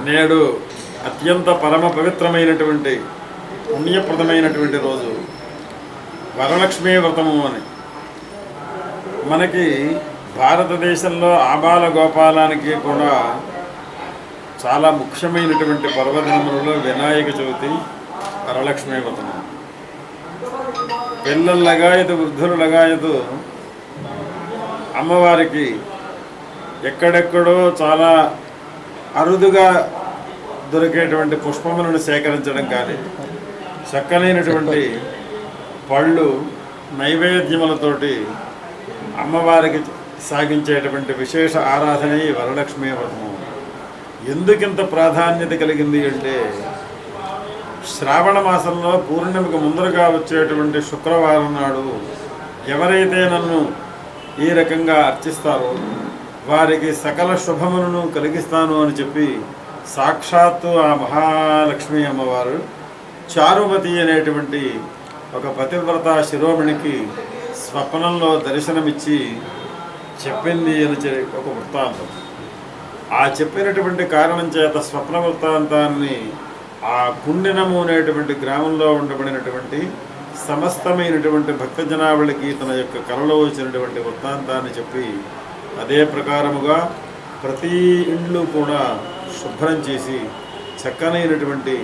నేడు అత్యంత పరమ పవిత్రమైనటువంటి పుణ్యప్రదమైనటువంటి రోజు వరలక్ష్మీ వ్రతము అని. మనకి భారతదేశంలో ఆబాల గోపాలానికి కూడా చాలా ముఖ్యమైనటువంటి పర్వదినములలో వినాయక చవితి, వరలక్ష్మీ వ్రతము. పిల్లల లగాయతు వృద్ధుల లగాయతు అమ్మవారికి ఎక్కడెక్కడో చాలా అరుదుగా దొరికేటువంటి పుష్పములను సేకరించడం కానీ, చక్కనైనటువంటి పళ్ళు నైవేద్యములతోటి అమ్మవారికి సాగించేటువంటి విశేష ఆరాధన ఈ వరలక్ష్మీ వ్రతము. ఎందుకింత ప్రాధాన్యత కలిగింది అంటే, శ్రావణ మాసంలో పూర్ణిమకు ముందరగా వచ్చేటువంటి శుక్రవారం నాడు ఎవరైతే నన్ను ఈ రకంగా అర్చిస్తారో వారికి సకల శుభములను కలిగిస్తాను అని చెప్పి సాక్షాత్తు ఆ మహాలక్ష్మీ అమ్మవారు చారుమతి అనేటువంటి ఒక పతివ్రత శిరోమణికి స్వప్నంలో దర్శనమిచ్చి చెప్పింది అని ఒక వృత్తాంతం. ఆ చెప్పినటువంటి కారణం చేత స్వప్న వృత్తాంతాన్ని ఆ కుండినము అనేటువంటి గ్రామంలో ఉండబడినటువంటి సమస్తమైనటువంటి భక్తజనావళికి తన యొక్క కలలో వచ్చినటువంటి వృత్తాంతాన్ని చెప్పి అదే ప్రకారముగా ప్రతి ఇండ్లు కూడా శుభ్రం చేసి చక్కనైనటువంటి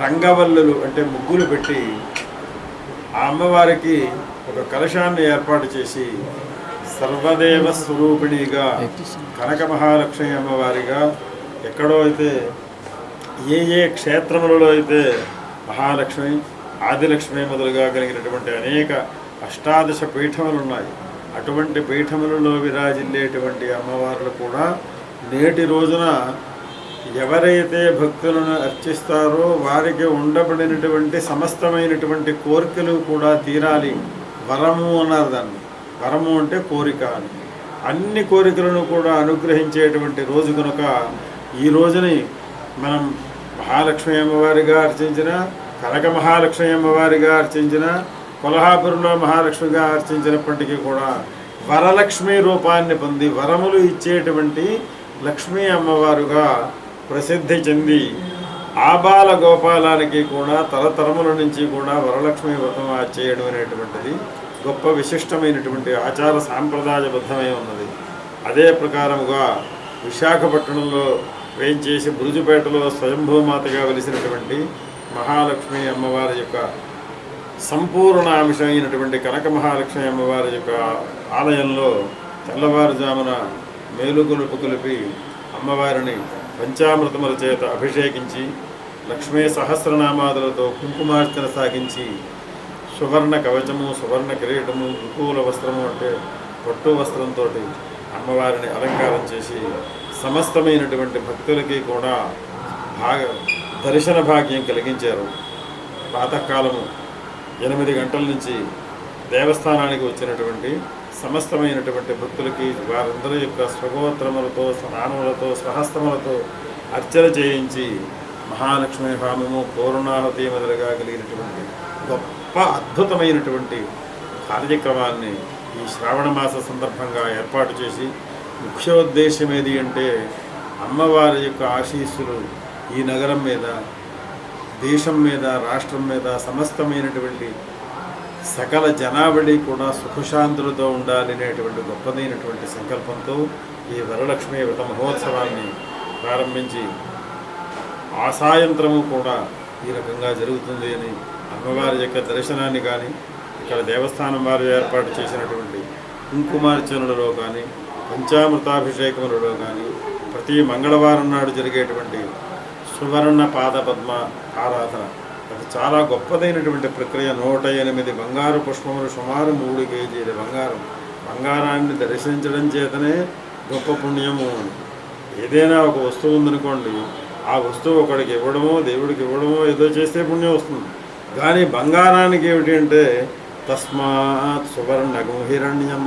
రంగవల్లులు అంటే ముగ్గులు పెట్టి ఆ అమ్మవారికి ఒక కలశాన్ని ఏర్పాటు చేసి సర్వదేవ స్వరూపిణిగా కనక మహాలక్ష్మి అమ్మవారిగా ఎక్కడో అయితే ఏ క్షేత్రములలో అయితే మహాలక్ష్మి ఆదిలక్ష్మి మొదలుగా కలిగినటువంటి అనేక అష్టాదశ పీఠములు ఉన్నాయి. అటువంటి పీఠములలో విరాజిల్లేటువంటి అమ్మవార్లు కూడా నేటి రోజున ఎవరైతే భక్తులను అర్చిస్తారో వారికి ఉండబడినటువంటి సమస్తమైనటువంటి కోరికలు కూడా తీరాలి. వరము అన్నారు దాన్ని. వరము అంటే కోరిక అని. అన్ని కోరికలను కూడా అనుగ్రహించేటువంటి రోజు కనుక ఈ రోజుని మనం మహాలక్ష్మి అమ్మవారిగా అర్చించిన, కనక మహాలక్ష్మి అమ్మవారిగా అర్చించిన, కొల్హాపురంలో మహాలక్ష్మిగా అర్చించినప్పటికీ కూడా వరలక్ష్మి రూపాన్ని పొంది వరములు ఇచ్చేటువంటి లక్ష్మీ అమ్మవారుగా ప్రసిద్ధి చెంది ఆబాల గోపాలానికి కూడా తరతరముల నుంచి కూడా వరలక్ష్మి వ్రతం చేయడం అనేటువంటిది గొప్ప విశిష్టమైనటువంటి ఆచార సాంప్రదాయబద్ధమై ఉన్నది. అదే ప్రకారముగా విశాఖపట్నంలో వేయించేసి బురుజుపేటలో స్వయంభూమాతగా వెలిసినటువంటి మహాలక్ష్మి అమ్మవారి యొక్క సంపూర్ణ అంశమైనటువంటి కనక మహాలక్ష్మి అమ్మవారి యొక్క ఆలయంలో తెల్లవారుజామున మేలుకొలుపు కొలిపి అమ్మవారిని పంచామృతముల చేత అభిషేకించి లక్ష్మీ సహస్రనామాదులతో కుంకుమార్చన సాగించి సువర్ణ కవచము, సువర్ణ కిరీటము, రుకుల వస్త్రము అంటే పట్టు వస్త్రంతో అమ్మవారిని అలంకారం చేసి సమస్తమైనటువంటి భక్తులకి కూడా దర్శన భాగ్యం కలిగించారు. ప్రాతకాలము 8 గంటల నుంచి దేవస్థానానికి వచ్చినటువంటి సమస్తమైనటువంటి భక్తులకి వారందరి యొక్క స్వగోత్రములతో, స్నానములతో, స్వహస్తములతో అర్చన చేయించి మహాలక్ష్మి హోమము, పూర్ణాహుతి మొదలుగా కలిగినటువంటి గొప్ప అద్భుతమైనటువంటి కార్యక్రమాన్ని ఈ శ్రావణ మాస సందర్భంగా ఏర్పాటు చేసి ముఖ్యోద్దేశం ఏది అంటే అమ్మవారి యొక్క ఆశీస్సులు ఈ నగరం మీద, దేశం మీద, రాష్ట్రం మీద సమస్తమైనటువంటి సకల జనావళి కూడా సుఖశాంతులతో ఉండాలి అనేటువంటి గొప్పదైనటువంటి సంకల్పంతో ఈ వరలక్ష్మి వ్రత మహోత్సవాన్ని ప్రారంభించి ఆ సాయంత్రము కూడా ఈ రకంగా జరుగుతుంది అని అమ్మవారి యొక్క దర్శనాన్ని కానీ, ఇక్కడ దేవస్థానం వారు ఏర్పాటు చేసినటువంటి కుంకుమార్చనలలో కానీ, పంచామృతాభిషేకములలో కానీ, ప్రతి మంగళవారం నాడు జరిగేటువంటి సువర్ణ పాద పద్మ ఆరాధన, అది చాలా గొప్పదైనటువంటి ప్రక్రియ. 108 బంగారు పుష్పములు, సుమారు 3 కేజీల బంగారాన్ని దర్శించడం చేతనే గొప్ప పుణ్యము. ఏదైనా ఒక వస్తువు ఉందనుకోండి, ఆ వస్తువు ఒకడికి ఇవ్వడమో, దేవుడికి ఇవ్వడమో ఏదో చేస్తే పుణ్యం వస్తుంది. కానీ బంగారానికి ఏమిటి అంటే తస్మాత్ సువర్ణగం హిరణ్యం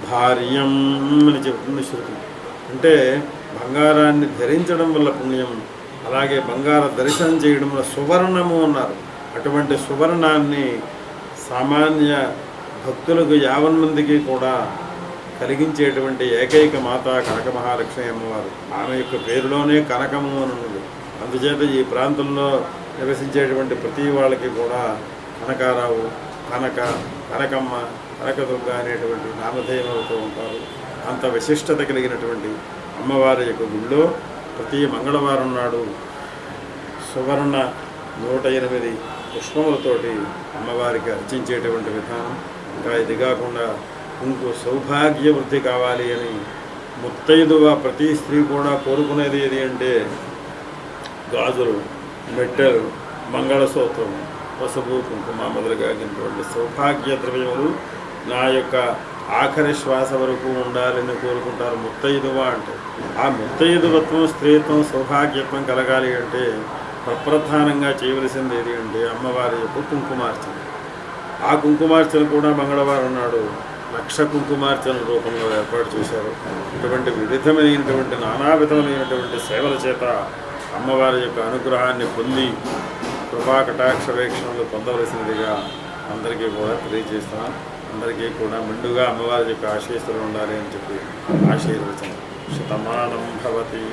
భార్యం అని చెబుతుంది శృతి. అంటే బంగారాన్ని ధరించడం వల్ల పుణ్యం, అలాగే బంగార దర్శనం చేయడం వల్ల సువర్ణము అన్నారు. అటువంటి సువర్ణాన్ని సామాన్య భక్తులకు 50 మందికి కూడా కలిగించేటువంటి ఏకైక మాత కనక మహాలక్ష్మి అమ్మవారు. ఆమె యొక్క పేరులోనే కనకము అని ఉన్నది. అందుచేత ఈ ప్రాంతంలో నివసించేటువంటి ప్రతి వాళ్ళకి కూడా కనకారావు, కనకమ్మ, కనకదుర్గ అనేటువంటి నామధేయం అవుతూ ఉంటారు. అంత విశిష్టత కలిగినటువంటి అమ్మవారి యొక్క గుళ్ళో ప్రతి మంగళవారం నాడు సువర్ణ 108 పుష్పములతోటి అమ్మవారికి అర్చించేటువంటి విధానం. ఇంకా ఇది కాకుండా ఇంకో సౌభాగ్య వృద్ధి కావాలి అని ముత్తైదువ ప్రతి స్త్రీ కూడా కోరుకునేది ఏది అంటే గాజులు, మెట్టెలు, మంగళసూత్రం, పసుపు, కుంకుమ మొదలుగాగినటువంటి సౌభాగ్య ద్రవ్యములు నా యొక్క ఆఖరి శ్వాస వరకు ఉండాలని కోరుకుంటారు ముత్తైదువ అంటే. ఆ ముత్తైదువత్వం, స్త్రీత్వం, సౌభాగ్యత్వం కలగాలి అంటే ప్రప్రధానంగా చేయవలసింది ఏది అంటే అమ్మవారి యొక్క కుంకుమార్చన. ఆ కుంకుమార్చన కూడా మంగళవారం నాడు 1,00,000 కుంకుమార్చన రూపంలో ఏర్పాటు చేశారు. ఇటువంటి వివిధమైనటువంటి నానా విధమైనటువంటి సేవల చేత అమ్మవారి యొక్క అనుగ్రహాన్ని పొంది కృపా కటాక్ష వీక్షణలు పొందవలసినదిగా అందరికీ కూడా తెలియజేస్తున్నాం. అందరికీ కూడా మెండుగా అమ్మవారి యొక్క ఆశీస్సులు ఉండాలి అని చెప్పి ఆశీర్వచనం. శతమానం భవతి.